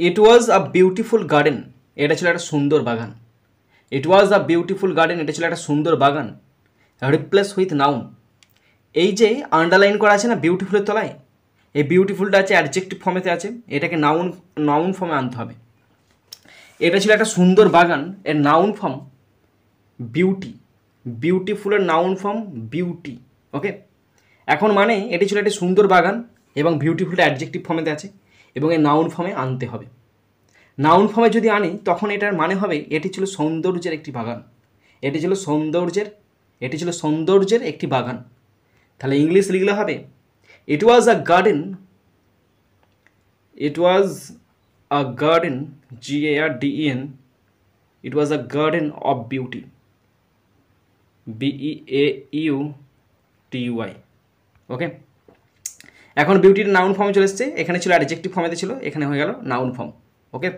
It was a beautiful garden, এটা ছিল একটা সুন্দর বাগান। ইট ওয়াজ আ বিউটিফুল গার্ডেন, এটা ছিল একটা সুন্দর বাগান। রিপ্লেস উইথ নাউন, এই যে আন্ডারলাইন করা আছে না বিউটিফুলের তলায়, এই বিউটিফুলটা আছে অ্যাডজেক্টিভ ফর্মেতে আছে, এটাকে নাউন ফর্মে আনতে হবে। এটা ছিল একটা সুন্দর বাগান, এর নাউন ফর্ম বিউটি, বিউটিফুলের নাউন ফর্ম বিউটি। ওকে, এখন মানে এটি ছিল একটি সুন্দর বাগান এবং বিউটিফুলটা অ্যাডজেক্টিভ ফর্মেতে আছে এবং এর নাউন ফর্মে আনতে হবে। নাউন ফর্মে যদি আনি তখন এটার মানে হবে এটি ছিল সৌন্দর্যের একটি বাগান, এটি ছিল সৌন্দর্যের একটি বাগান। তাহলে ইংলিশ লিখলে হবে it was a garden, GARDEN, it was a garden of beauty, BEAUTY। Okay, এখন বিউটির নাউন ফর্মে চলে এসছে, এখানে ছিল অ্যাডজেক্টিভ ফর্মেতে ছিল, এখানে হয়ে গেল নাউন ফর্ম। ওকে।